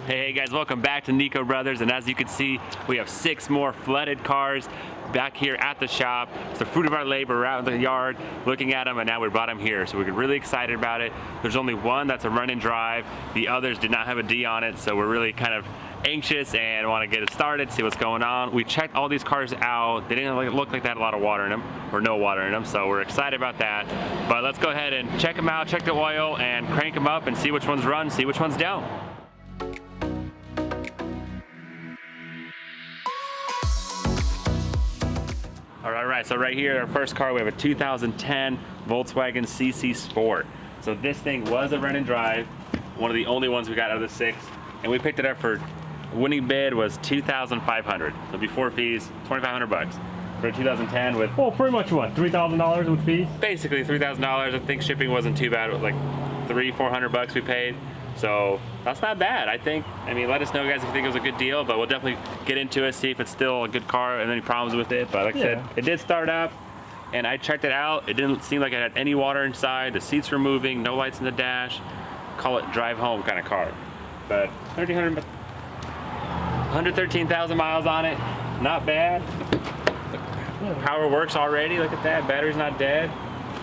Hey guys, welcome back to Nico Brothers, and as you can see, we have 6 more flooded cars back here at the shop. It's the fruit of our labor around the yard, looking at them, and now we brought them here. So we're really excited about it. There's only one that's a run and drive. The others did not have a D on it, so we're really kind of anxious and want to get it started, see what's going on. We checked all these cars out. They didn't look like they had a lot of water in them, or no water in them, so we're excited about that. But let's go ahead and check them out, check the oil, and crank them up and see which ones run, see which ones don't. All right, so right here, our first car, we have a 2010 Volkswagen CC Sport. So this thing was a run and drive, one of the only ones we got out of the 6, and we picked it up for, winning bid was $2,500. So before fees, $2,500 for a 2010 with, well, pretty much what, $3,000 with fees? Basically $3,000. I think shipping wasn't too bad. It was like $300-400 we paid. So that's not bad, I think. I mean, let us know, guys, if you think it was a good deal, but we'll definitely get into it, see if it's still a good car and any problems with it. But like I said, it did start up, and I checked it out. It didn't seem like it had any water inside. The seats were moving, no lights in the dash. Call it drive home kind of car. But 113,000 miles on it, not bad. Power works already, look at that. Battery's not dead.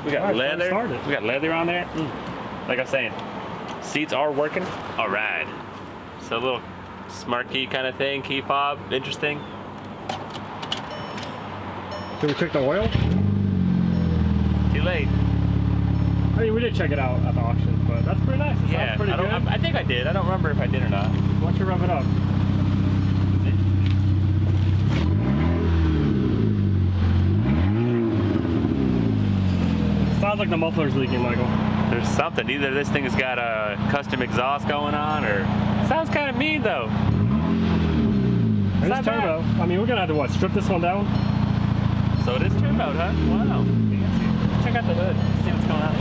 We got leather. We got leather on there. Like I was saying, seats are working. All right. So a little smart key kind of thing, key fob, interesting. Did we check the oil? Too late. I mean, we did check it out at the auction, but that's pretty nice. It sounds pretty good. I think I did. I don't remember if I did or not. Why don't you rev it up? Sounds like the muffler's leaking, Michael. There's something. Either this thing has got a custom exhaust going on, or sounds kind of mean though. It's turbo. I mean, we're gonna have to what? Strip this one down? So it is turbo, huh? Wow. Check out the hood. See what's going on.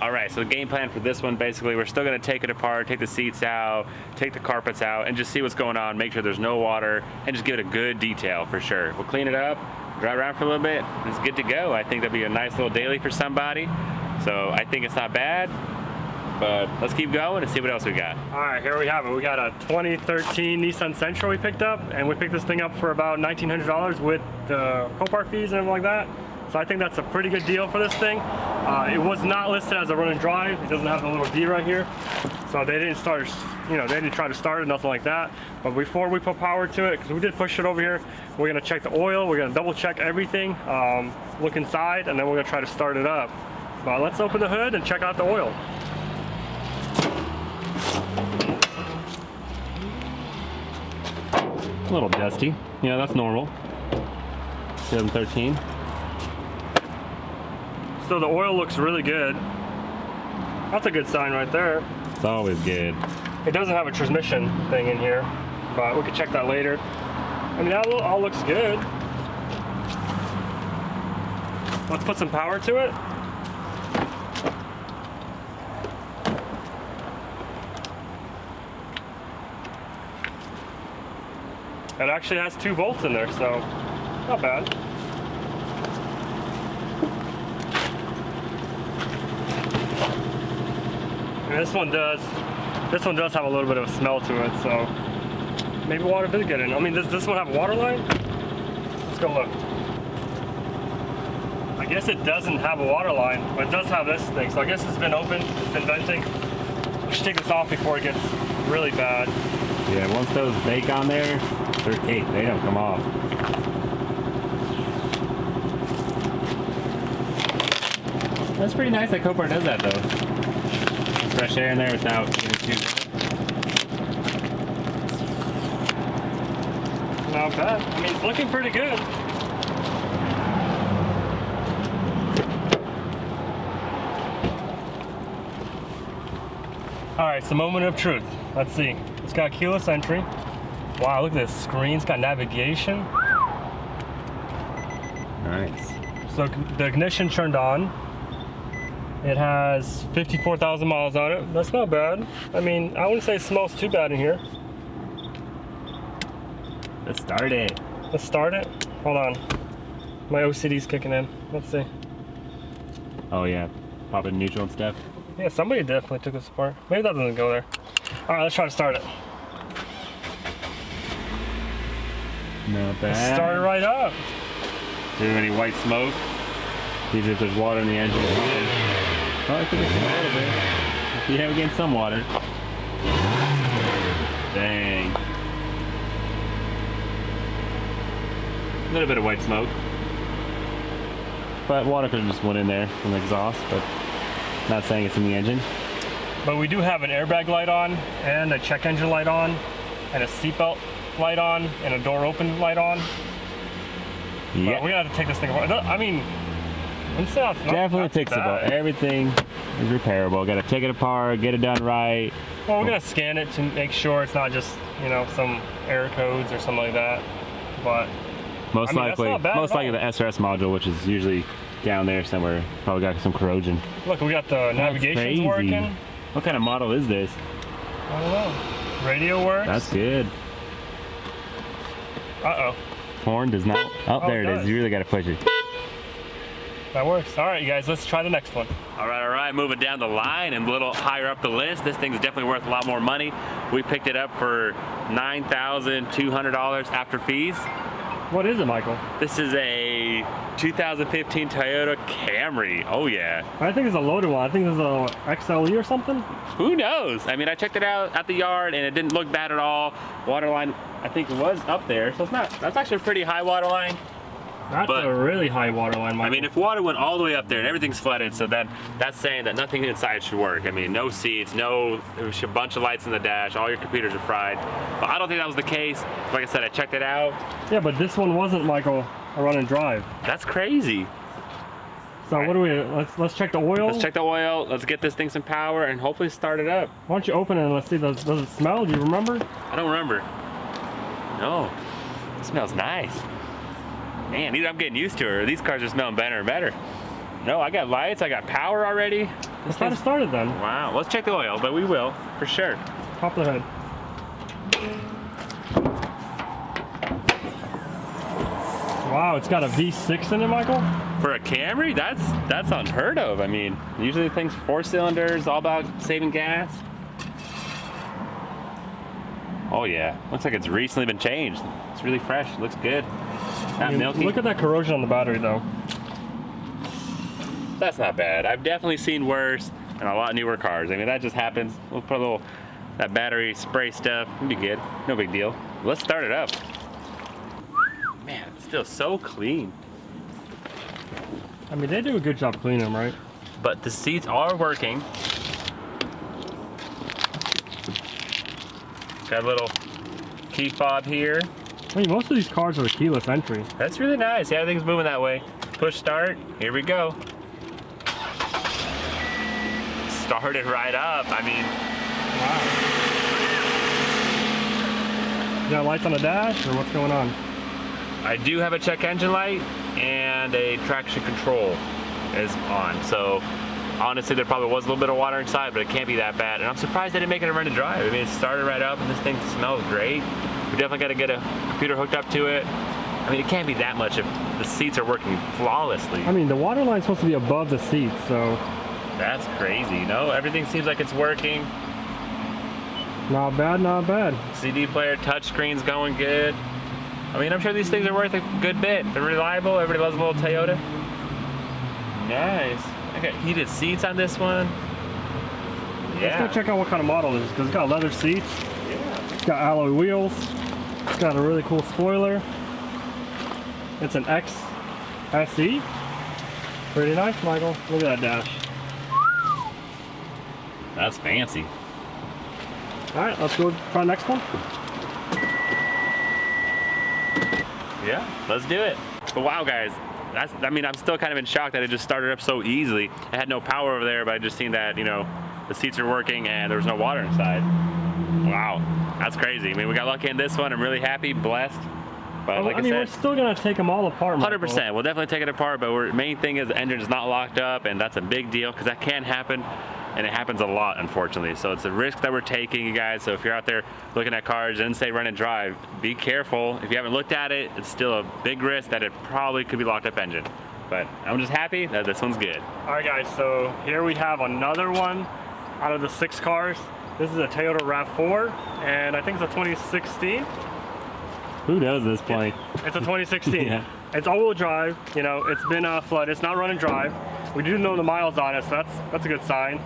Alright, so the game plan for this one, basically, we're still going to take it apart, take the seats out, take the carpets out, and just see what's going on, make sure there's no water, and just give it a good detail for sure. We'll clean it up, drive around for a little bit, and it's good to go. I think that'll be a nice little daily for somebody. So I think it's not bad, but let's keep going and see what else we got. Alright, here we have it. We got a 2013 Nissan Sentra we picked up, and we picked this thing up for about $1,900 with the Copart fees and everything like that. So I think that's a pretty good deal for this thing. It was not listed as a run and drive. It doesn't have the little D right here. So they didn't start, they didn't try to start it, nothing like that. But before we put power to it, because we did push it over here, we're gonna check the oil, we're gonna double check everything, look inside, and then we're gonna try to start it up. But let's open the hood and check out the oil. A little dusty. Yeah, that's normal. 2013. So the oil looks really good. That's a good sign right there. It's always good. It doesn't have a transmission thing in here, but we can check that later. I mean, that all looks good. Let's put some power to it. It actually has 2 volts in there, so not bad. And this one does have a little bit of a smell to it, so maybe water did get in. I mean, does this one have a water line? Let's go look. I guess it doesn't have a water line, but it does have this thing, so I guess it's been open, it's been venting. We should take this off before it gets really bad. Yeah, once those bake on there, they're cake. They don't come off. That's pretty nice that Copart does that though. Fresh air in there without getting too. Not bad. I mean, it's looking pretty good. All right, it's the moment of truth. Let's see. It's got keyless entry. Wow, look at this screen. It's got navigation. Nice. So the ignition turned on. It has 54,000 miles on it. That's not bad. I mean, I wouldn't say it smells too bad in here. Let's start it. Let's start it. Hold on. My OCD's kicking in. Let's see. Oh yeah, pop it in neutral and stuff. Yeah, somebody definitely took this apart. Maybe that doesn't go there. All right, let's try to start it. Not bad. Let's start it right up. Do you have any white smoke? Usually if there's water in the engine. Probably could have a little bit. Yeah, we're getting some water. Dang. A little bit of white smoke. But water could have just went in there from the exhaust, but not saying it's in the engine. But we do have an airbag light on, and a check engine light on, and a seatbelt light on, and a door open light on. Yeah. But we gotta take this thing apart. I mean, it's not definitely fixable. bad. Everything is repairable. Gotta take it apart, get it done right. Well, we're gonna scan it to make sure it's not just, you know, some error codes or something like that. But Most likely the SRS module, which is usually down there somewhere, probably got some corrosion. look, we got the navigation's working. What kind of model is this? I don't know. Radio works. That's good. Uh-oh. Horn does not. Oh, there it is. You really got to push it. That works. All right, you guys, let's try the next one. All right. Moving down the line and a little higher up the list. This thing's definitely worth a lot more money. We picked it up for $9,200 after fees. What is it, Michael? This is a 2015 Toyota Camry. Oh yeah. I think it's a loaded one. I think it's a XLE or something. Who knows? I mean, I checked it out at the yard and it didn't look bad at all. Waterline, I think it was up there, so it's not. That's actually a pretty high waterline. That's a really high waterline, Michael. I mean, if water went all the way up there and everything's flooded, so that's saying that nothing inside should work. I mean, no seats, there's a bunch of lights in the dash, all your computers are fried. But I don't think that was the case. Like I said, I checked it out. Yeah, but this one wasn't, Michael, a run and drive. That's crazy. So what do we, let's check the oil. Let's check the oil, let's get this thing some power and hopefully start it up. Why don't you open it and let's see, does it smell? Do you remember? I don't remember. No, it smells nice. Man, I'm getting used to her. These cars are smelling better and better. No, I got lights, I got power already. Let's try to start it then. Wow, let's check the oil, but we will, for sure. Pop the hood. Wow, it's got a V6 in it, Michael? For a Camry, that's unheard of. I mean, usually things 4 cylinders, all about saving gas. Oh yeah, looks like it's recently been changed. It's really fresh, looks good. Not milky. Look at that corrosion on the battery though. That's not bad. I've definitely seen worse and a lot newer cars. I mean, that just happens. We'll put a little, that battery spray stuff, it'll be good. No big deal. Let's start it up. Man, it's still so clean. I mean, they do a good job cleaning them, right? But the seats are working. Got a little key fob here. I mean, most of these cars are keyless entry. That's really nice. Yeah, everything's moving that way. Push start. Here we go. Started right up. I mean, wow. You got lights on the dash, or what's going on? I do have a check engine light and a traction control is on. So honestly, there probably was a little bit of water inside, but it can't be that bad. And I'm surprised they didn't make it a run to drive. I mean, it started right up and this thing smells great. We definitely got to get a computer hooked up to it. I mean, it can't be that much if the seats are working flawlessly. I mean, the water line's supposed to be above the seats, so. That's crazy, you know? Everything seems like it's working. Not bad, not bad. CD player, touchscreen's going good. I mean, I'm sure these things are worth a good bit. They're reliable. Everybody loves a little Toyota. Nice. I got heated seats on this one. Yeah. Let's go check out what kind of model it is, because it's got leather seats. Yeah. It's got alloy wheels. It's got a really cool spoiler. It's an X SE. Pretty nice, Michael. Look at that dash. That's fancy. All right, let's go try the next one. Yeah, let's do it. But wow, guys, I mean, I'm still kind of in shock that it just started up so easily. I had no power over there, but I just seen that, you know, the seats are working and there's no water inside. Wow, that's crazy. I mean, we got lucky in this one. I'm really happy, blessed. But like I mean, I we're said, still gonna take them all apart. 100%. We'll definitely take it apart, but main thing is the engine is not locked up, and that's a big deal because that can happen, and it happens a lot, unfortunately. So it's a risk that we're taking, you guys. So if you're out there looking at cars and say run and drive, be careful. If you haven't looked at it, it's still a big risk that it probably could be locked up engine. But I'm just happy that this one's good. All right, guys. So here we have another one out of the 6 cars. This is a Toyota RAV4, and I think it's a 2016. Who knows this plane? It's a 2016. Yeah. It's all-wheel drive. You know, it's been flooded. It's not run and drive. We do know the miles on it, so that's a good sign.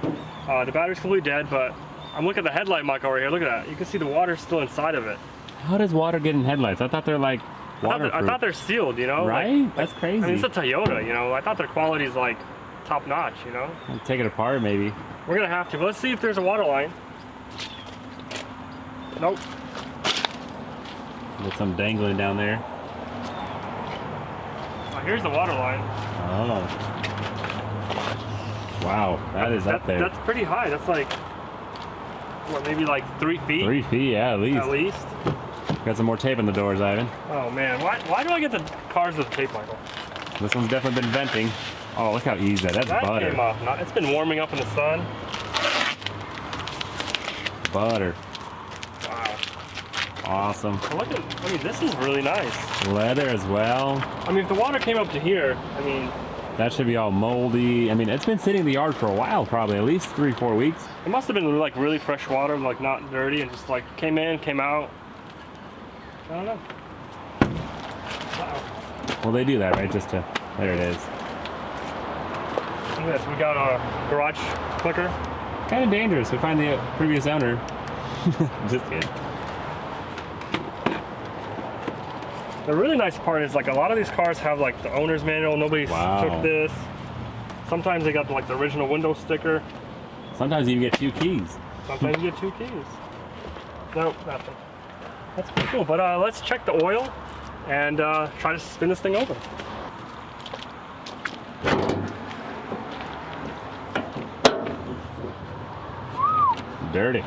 The battery's completely dead, but I'm looking at the headlight mic over here. Look at that. You can see the water's still inside of it. How does water get in headlights? I thought they're like waterproof. I thought they're sealed, you know? Right? Like, That's crazy. I mean, it's a Toyota, you know? I thought their quality's like top-notch, you know? I'll take it apart, maybe. We're gonna have to, but let's see if there's a water line. Nope. With some dangling down there. Oh, here's the water line. Oh. Wow, that is up there. That's pretty high. That's like, what, maybe like 3 feet? 3 feet, yeah, at least. At least. Got some more tape on the doors, Ivan. Oh man, why do I get the cars with tape, Michael? This one's definitely been venting. Oh, look how easy that. That's that butter. Came off. It's been warming up in the sun. Butter. Wow. Awesome. Look at, I mean, this is really nice. Leather as well. I mean, if the water came up to here, I mean, that should be all moldy. I mean, it's been sitting in the yard for a while, probably at least 3-4 weeks. it must have been like really fresh water, like not dirty, and just like came in, came out. I don't know. Wow. Well, they do that, right? Just to, there it is. Look at this, we got a garage clicker. Kind of dangerous. We find the previous owner. Just kidding. The really nice part is like a lot of these cars have like the owner's manual. Nobody took this. Sometimes they got like the original window sticker. Sometimes you get 2 keys. Sometimes you get 2 keys. Nope, nothing. That's pretty cool. But let's check the oil and try to spin this thing over. Dirty.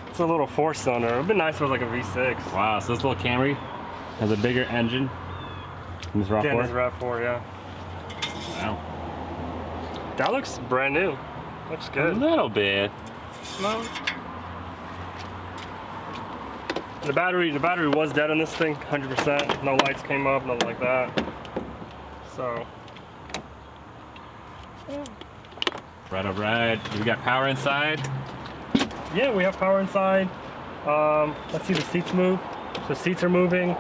It's a little 4-cylinder. It would be nice if it was like a V6. Wow, so this little Camry has a bigger engine than this RAV4? Yeah, this RAV4, yeah. Wow. That looks brand new. Looks good. A little bit. No. The battery was dead on this thing, 100%. No lights came up, nothing like that. So. Yeah. Right. We got power inside. Yeah, we have power inside. Let's see the seats move. The seats are moving.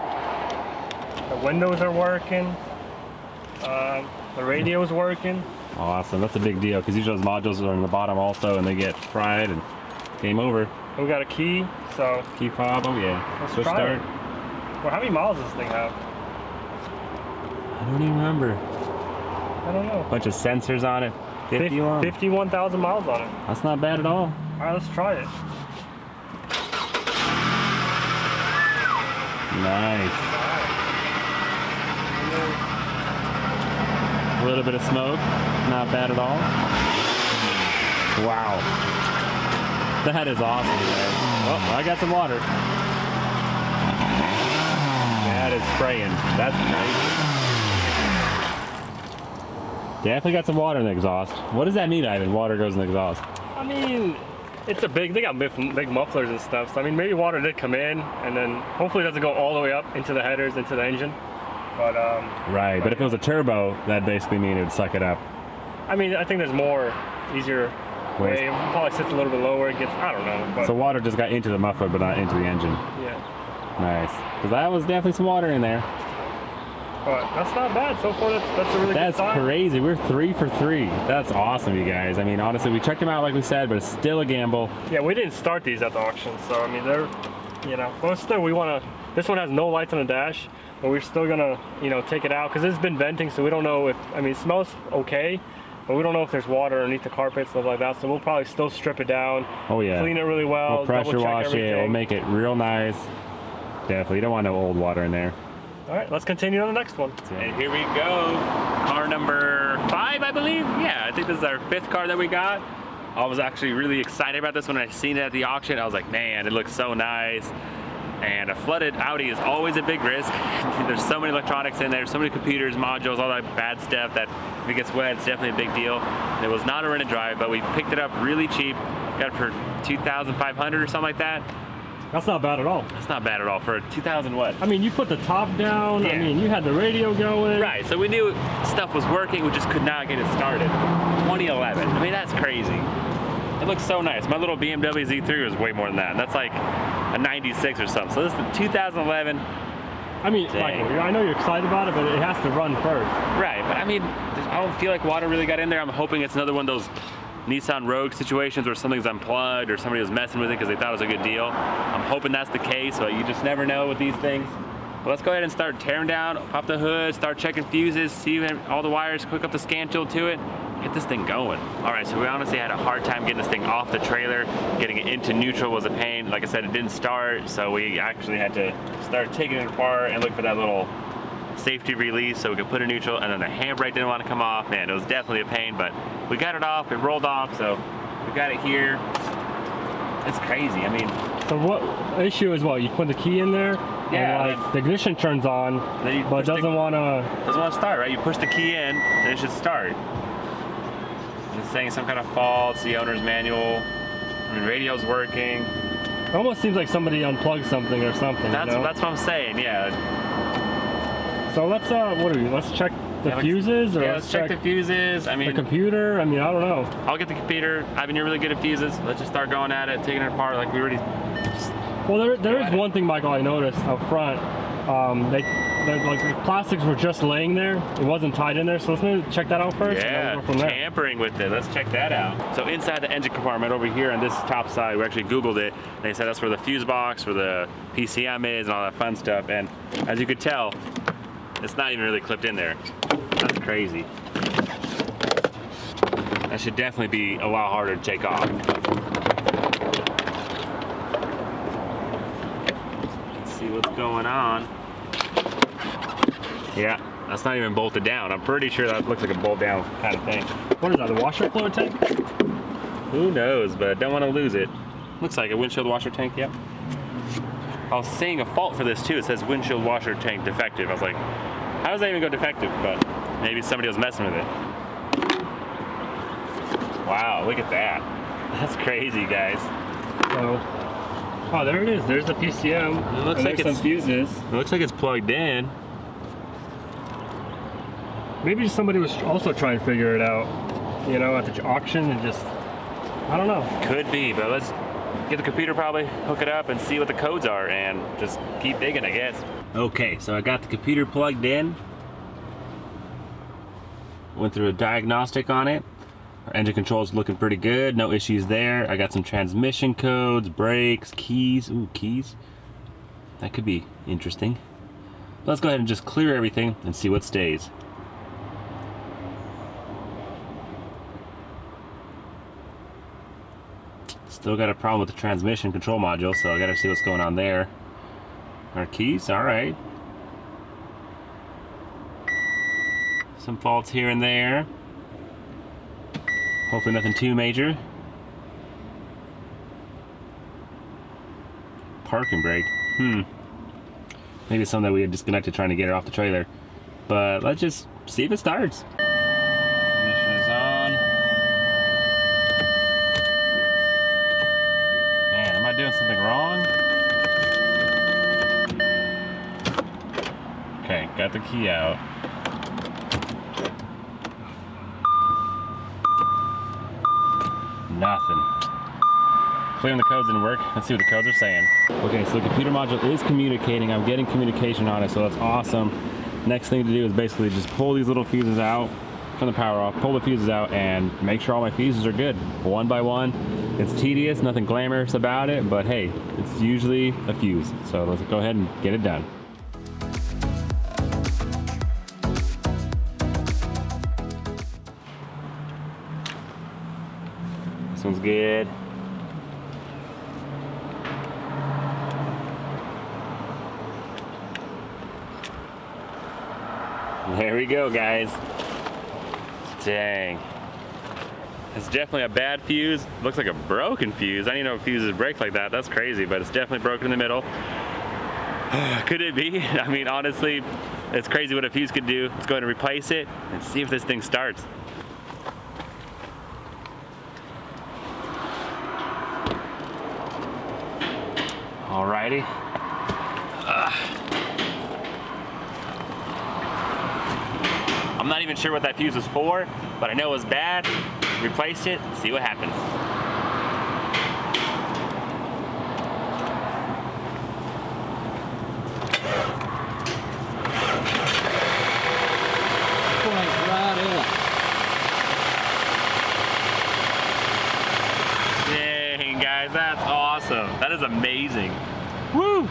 The windows are working. The radio is working. Awesome, that's a big deal because usually those modules are on the bottom also and they get fried and game over. And we got a key, so. Key fob, oh yeah. Let's Push try start. it. Well, how many miles does this thing have? I don't even remember. I don't know. Bunch of sensors on it. 51,000 miles on it. That's not bad at all. All right, let's try it. Nice. A little bit of smoke, not bad at all. Wow. That is awesome, man. Oh, I got some water. That is spraying. That's nice. Definitely got some water in the exhaust. What does that mean, Ivan? Water goes in the exhaust. I mean, it's a they got big mufflers and stuff. So I mean, maybe water did come in, and then hopefully it doesn't go all the way up into the headers, into the engine. But right. But if it was a turbo, that'd basically mean it would suck it up. I mean, I think there's more easier way. It probably sits a little bit lower. It gets, I don't know. But So water just got into the muffler, but not into the engine. yeah. Nice. Because that was definitely some water in there. But that's not bad so far. That's a really good sign. That's crazy. We're 3 for 3. That's awesome, you guys. I mean, honestly, we checked them out like we said, but it's still a gamble. Yeah, we didn't start these at the auction, so I mean, they're, you know, but still, we want to. This one has no lights on the dash, but we're still gonna, you know, take it out because it's been venting, so we don't know if. I mean, it smells okay, but we don't know if there's water underneath the carpet, stuff like that. So we'll probably still strip it down. Oh yeah. Clean it really well. We'll pressure wash everything. it. We'll make it real nice. Definitely, you don't want no old water in there. All right, let's continue on the next one. And here we go. Car number 5, I believe. Yeah, I think this is our 5th car that we got. I was actually really excited about this when I seen it at the auction. I was like, man, it looks so nice. And a flooded Audi is always a big risk. There's so many electronics in there, so many computers, modules, all that bad stuff that if it gets wet, it's definitely a big deal. It was not a rent and drive, but we picked it up really cheap. Got it for $2,500 or something like that. That's not bad at all. That's not bad at all for 2000 what? I mean, you put the top down. Yeah. I mean, you had the radio going. Right, so we knew stuff was working, we just could not get it started. 2011, I mean, that's crazy. It looks so nice. My little BMW Z3 was way more than that. And that's like a 96 or something. So this is the 2011. I mean, Michael, I know you're excited about it, but it has to run first. Right, but I mean, I don't feel like water really got in there. I'm hoping it's another one of those Nissan Rogue situations where something's unplugged or somebody was messing with it because they thought it was a good deal. I'm hoping that's the case, but you just never know with these things. Well, let's go ahead and start tearing down, pop the hood, start checking fuses, see all the wires, hook up the scan tool to it, get this thing going. All right, so we honestly had a hard time getting this thing off the trailer. Getting it into neutral was a pain. Like I said, it didn't start, so we actually had to start taking it apart and look for that little safety release so we could put it in neutral, and then the handbrake didn't want to come off. Man, it was definitely a pain, but we got it off, it rolled off, so we got it here. It's crazy, I mean. So what issue is what? You put the key in there, yeah, and like the ignition turns on, but doesn't want to start, right? You push the key in, and it should start. It's saying some kind of fault, it's the owner's manual. I mean, radio's working. It almost seems like somebody unplugged something or something. That's, you know? that's what I'm saying, yeah. So let's let's check the fuses, or yeah, let's check the fuses. I mean, the computer. I mean, I don't know. I'll get the computer. Ivan, you're really good at fuses. Let's just start going at it, taking it apart like we already. Well, there is one thing, Michael, I noticed up front. Like the plastics were just laying there. It wasn't tied in there. So let's maybe check that out first. Yeah, and then we'll go from there. tampering with it. Let's check that out. So inside the engine compartment over here on this top side, we actually Googled it. And they said that's where the fuse box, where the PCM is, and all that fun stuff. And as you could tell, it's not even really clipped in there. That's crazy. That should definitely be a lot harder to take off. Let's see what's going on. Yeah, that's not even bolted down. I'm pretty sure that looks like a bolt down kind of thing. What is that, the washer fluid tank? Who knows, but I don't want to lose it. Looks like a windshield washer tank, yep. I was seeing a fault for this too. It says windshield washer tank defective. I was like, how does that even go defective? But maybe somebody was messing with it. Wow, look at that. That's crazy, guys. Oh, there it is. There's the PCM. It looks like some fuses. It looks like it's plugged in. Maybe somebody was also trying to figure it out, you know, at the auction and just, I don't know. Could be, but let's get the computer, probably hook it up and see what the codes are and just keep digging, I guess. Okay, so I got the computer plugged in. Went through a diagnostic on it. Our engine control's looking pretty good, no issues there. I got some transmission codes, brakes, keys. Ooh, keys. That could be interesting. Let's go ahead and just clear everything and see what stays. Still got a problem with the transmission control module, so I gotta see what's going on there. Our keys, all right. Some faults here and there. Hopefully nothing too major. Parking brake, Maybe it's something that we had disconnected trying to get it off the trailer. But let's just see if it starts. Ignition is on. Man, am I doing something wrong? Okay, got the key out. Nothing. Clearing the codes didn't work. Let's see what the codes are saying. Okay, so the computer module is communicating. I'm getting communication on it, so that's awesome. Next thing to do is basically just pull these little fuses out, turn the power off, pull the fuses out, and make sure all my fuses are good, one by one. It's tedious, nothing glamorous about it, but hey, it's usually a fuse. So let's go ahead and get it done. This one's good. There we go, guys. Dang. It's definitely a bad fuse. Looks like a broken fuse. I didn't know fuses break like that. That's crazy, but it's definitely broken in the middle. Could it be? I mean, honestly, it's crazy what a fuse could do. Let's go ahead and replace it and see if this thing starts. Alrighty. I'm not even sure what that fuse was for, but I know it was bad. Replaced it, see what happens. Dang, guys, that's awesome. That is amazing. Woo!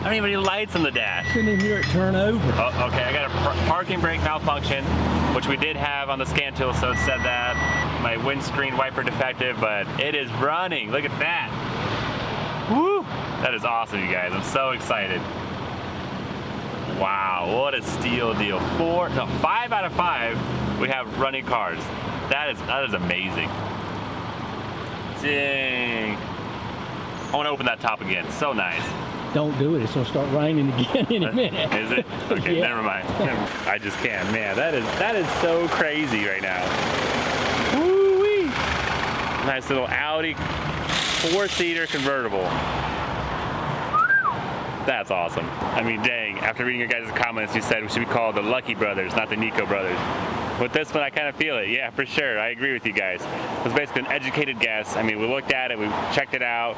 I don't even need lights on the dash. Couldn't even hear it turn over. Oh, okay, I got a parking brake malfunction, which we did have on the scan tool, so it said that. My windscreen wiper defective, but it is running. Look at that. Woo! That is awesome, you guys. I'm so excited. Wow, what a steal deal. 5 out of 5 we have running cars. That is amazing. Dang. I want to open that top again. So nice. Don't do it. It's gonna start raining again in a minute. Is it? Okay, Yeah. never mind. I just can't. Man, that is so crazy right now. Woo-wee. Nice little Audi 4-seater convertible. That's awesome. I mean, dang, after reading your guys' comments, you said we should be called the Lucky Brothers, not the Nico Brothers. With this one, I kind of feel it. Yeah, for sure. I agree with you guys. It was basically an educated guess. I mean, we looked at it, we checked it out.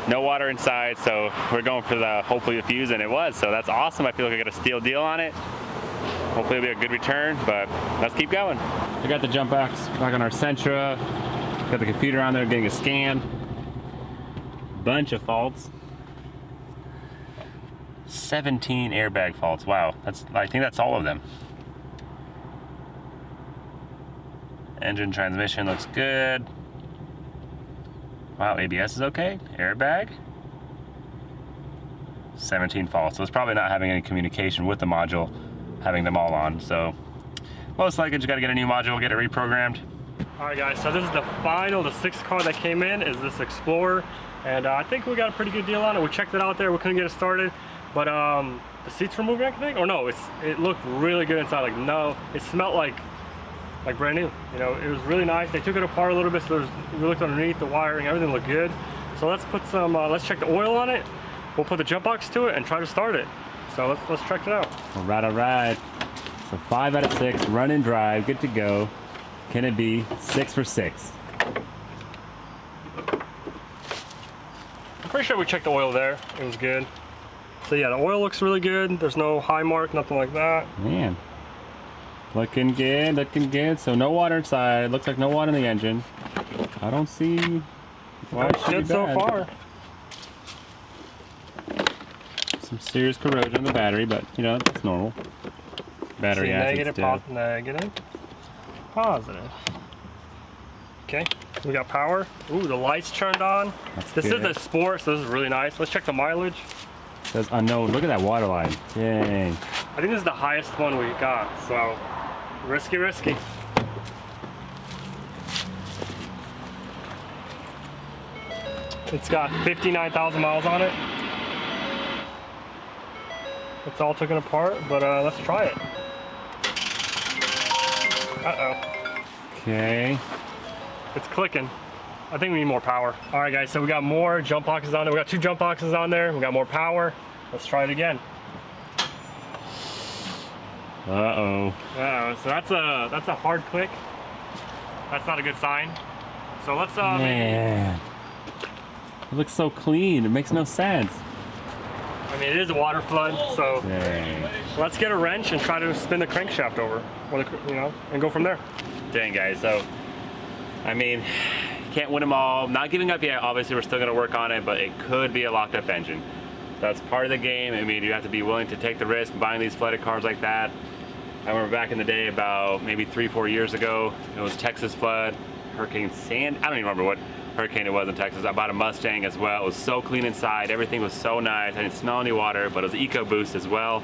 No water inside, so we're going for hopefully the fuse, and it was. So that's awesome. I feel like I got a steal deal on it. Hopefully it'll be a good return, but let's keep going. I got the jump box back on our Sentra. Got the computer on there getting a scan. Bunch of faults. 17 airbag faults. Wow, I think that's all of them. Engine transmission looks good. Wow, ABS is okay. Airbag. 17 faults. So it's probably not having any communication with the module, having them all on. So most likely just got to get a new module, get it reprogrammed. All right, guys. So this is the final, the 6th car that came in is this Explorer, and I think we got a pretty good deal on it. We checked it out there. We couldn't get it started, but the seats were moving, I think. Or no, it looked really good inside. Like no, it smelled like brand new. You know, it was really nice. They took it apart a little bit, so we looked underneath the wiring, everything looked good. So let's put some, let's check the oil on it. We'll put the jump box to it and try to start it. So let's check it out. All right. So 5 out of 6, run and drive, good to go. Can it be 6 for 6? I'm pretty sure we checked the oil there. It was good. So yeah, the oil looks really good. There's no high mark, nothing like that. Man. Looking good, looking good. So no water inside. Looks like no water in the engine. I don't see why it should be Good so bad. far. Some serious corrosion on the battery, but you know, it's normal. Battery acid Negative, still. negative, positive. Okay, we got power. Ooh, the lights turned on. This is a Sport, so this is really nice. Let's check the mileage. It says unknown. Look at that water line. Dang. I think this is the highest one we got, so risky. It's got 59,000 miles on it. It's all taken apart, but let's try it. Uh-oh. Okay. It's clicking. I think we need more power. All right, guys, so we got more jump boxes on there. We got 2 jump boxes on there. We got more power. Let's try it again. Uh-oh. So that's a hard click. That's not a good sign. So let's Man. It looks so clean. It makes no sense. I mean, it is a water flood, so Dang. let's get a wrench and try to spin the crankshaft over, or and go from there. Dang, guys. So, I mean, can't win them all. Not giving up yet. Obviously, we're still going to work on it, but it could be a locked up engine. That's part of the game. I mean, you have to be willing to take the risk buying these flooded cars like that. I remember back in the day, about maybe 3-4 years ago, it was Texas flood, Hurricane Sandy. I don't even remember what hurricane it was in Texas. I bought a Mustang as well. It was so clean inside. Everything was so nice. I didn't smell any water, but it was EcoBoost as well.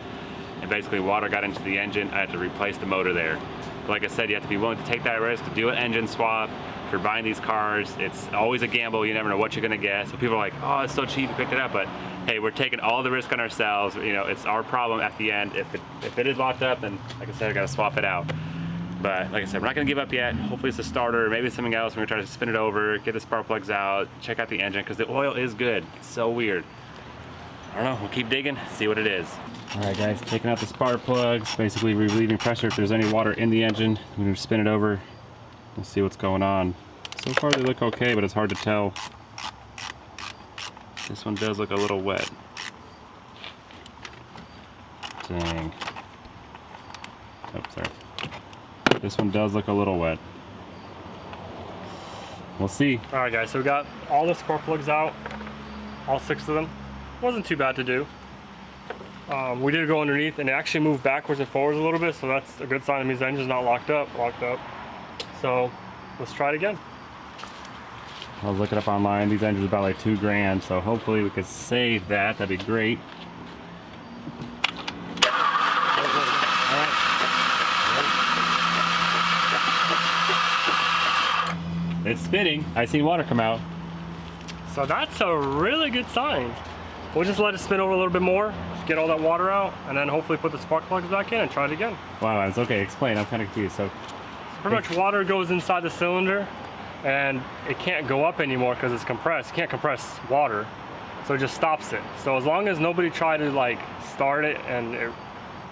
And basically water got into the engine. I had to replace the motor there. But like I said, you have to be willing to take that risk, to do an engine swap. you're buying these cars, it's always a gamble. You never know what you're gonna get. So people are like, oh, it's so cheap, you picked it up. But hey, we're taking all the risk on ourselves. You know, it's our problem at the end. If it is locked up, then like I said, I gotta swap it out. But like I said, we're not gonna give up yet. Hopefully it's a starter, maybe it's something else. We're gonna try to spin it over, get the spark plugs out, check out the engine, because the oil is good. It's so weird. I don't know, we'll keep digging, see what it is. All right guys, taking out the spark plugs, basically relieving pressure if there's any water in the engine. We're gonna spin it over and see what's going on. So far they look okay, but it's hard to tell. This one does look a little wet. Dang. Oh, sorry. This one does look a little wet. We'll see. All right guys, so we got all the spark plugs out, all 6 of them. Wasn't too bad to do. We did go underneath and it actually moved backwards and forwards a little bit, so that's a good sign. It means the engine's not locked up. So let's try it again. I was looking up online, these engines are about like $2 grand, so hopefully we could save that. That'd be great. It's spinning. I see water come out. So that's a really good sign. We'll just let it spin over a little bit more, get all that water out, and then hopefully put the spark plugs back in and try it again. Wow, it's okay. Explain. I'm kind of confused. So pretty much water goes inside the cylinder, and it can't go up anymore because it's compressed. You can't compress water, so it just stops it. So as long as nobody tried to like start it and it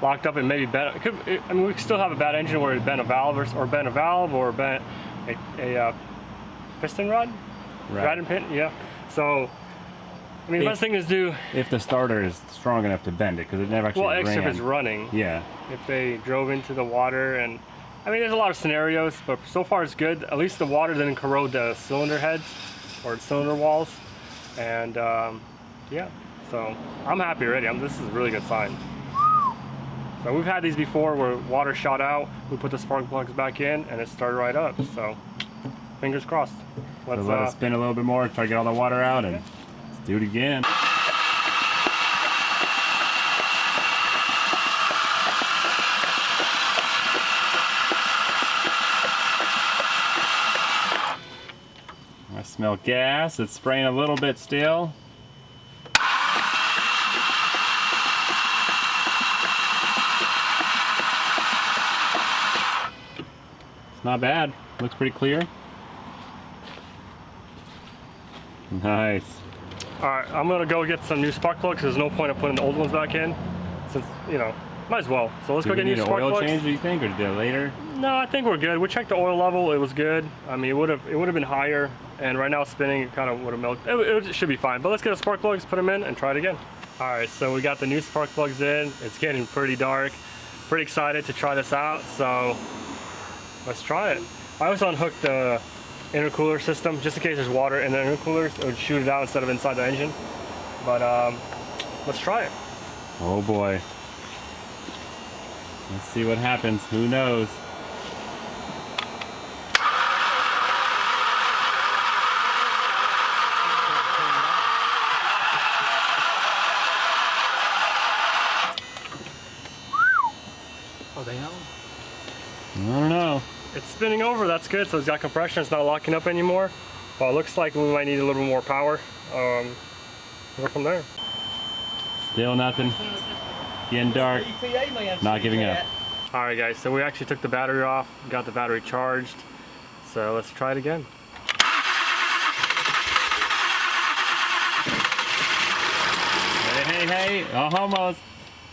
locked up and maybe bent, I mean, we could still have a bad engine where it bent a valve or bent a valve or bent a piston rod, rod and pin, yeah. So, I mean, the best thing is if the starter is strong enough to bend it, because it never actually ran. Well, if it's running. Yeah. If they drove into the water, and I mean, there's a lot of scenarios, but so far it's good. At least the water didn't corrode the cylinder heads or cylinder walls, and yeah. So I'm happy already. This is a really good sign. So we've had these before where water shot out. We put the spark plugs back in, and it started right up. So. Fingers crossed. Let's let it spin a little bit more, try to get all the water out, and let's do it again. I smell gas. It's spraying a little bit still. It's not bad. Looks pretty clear. Nice. Alright, I'm gonna go get some new spark plugs. There's no point of putting the old ones back in, since, you know, might as well. So let's go get new spark plugs. Do we need an oil change, do you think, or do it later? No, I think we're good. We checked the oil level, it was good. I mean, it would have been higher, and right now spinning, it kind of would have milked. It should be fine, but let's get the spark plugs, put them in, and try it again. Alright, so we got the new spark plugs in. It's getting pretty dark. Pretty excited to try this out, so let's try it. I also unhooked the intercooler system just in case there's water in the intercoolers. It would shoot it out instead of inside the engine. But let's try it. Oh boy. Let's see what happens. Who knows? Are they on? I don't know. It's spinning over, that's good. So it's got compression, it's not locking up anymore. Well, it looks like we might need a little more power. Go from there. Still nothing. Getting dark. Not giving up. All right, guys, so we actually took the battery off, got the battery charged. So let's try it again. Hey, almost.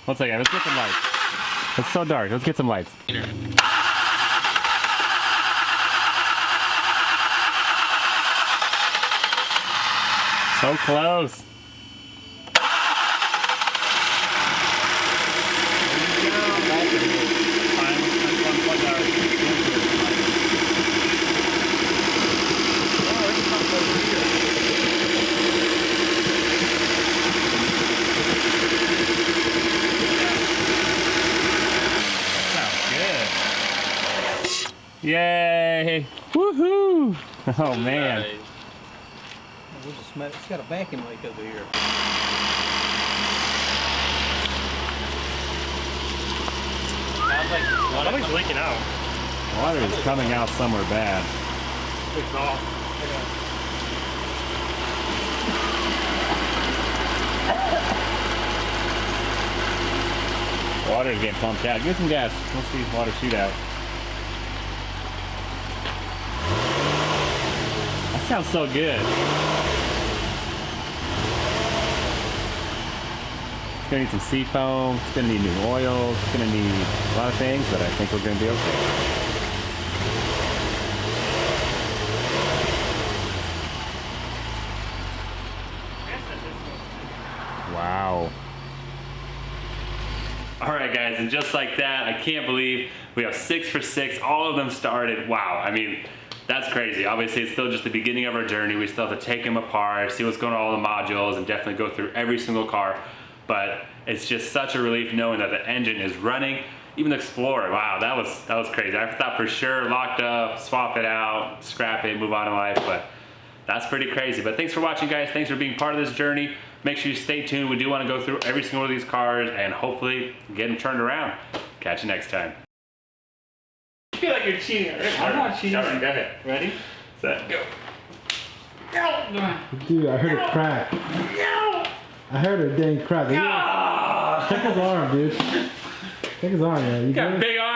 One second, let's get some lights. It's so dark, let's get some lights. So close. Yay! Woohoo! Oh man. We'll just smell it. It's got a vacuum leak over here. Something's leaking out. Water is coming out somewhere bad. exhaust. Water's getting pumped out. Give me some gas. We'll see water shoot out. That sounds so good. It's gonna need some sea foam. It's gonna need new oils. It's gonna need a lot of things, but I think we're gonna be okay. Wow. All right, guys, and just like that, I can't believe we have 6 for 6. All of them started. Wow, I mean, that's crazy. Obviously, it's still just the beginning of our journey. We still have to take them apart, see what's going on with all the modules, and definitely go through every single car. But it's just such a relief knowing that the engine is running. Even the Explorer, wow, that was crazy. I thought for sure locked up, swap it out, scrap it, move on in life, but that's pretty crazy. But thanks for watching, guys. Thanks for being part of this journey. Make sure you stay tuned. We do want to go through every single one of these cars and hopefully get them turned around. Catch you next time. I feel like you're cheating. I'm not cheating. All right, go ahead. Ready, set, go. Dude, I heard it crack. I heard it dang crack. Check his arm, dude. Check his arm, man. You got good? big arm.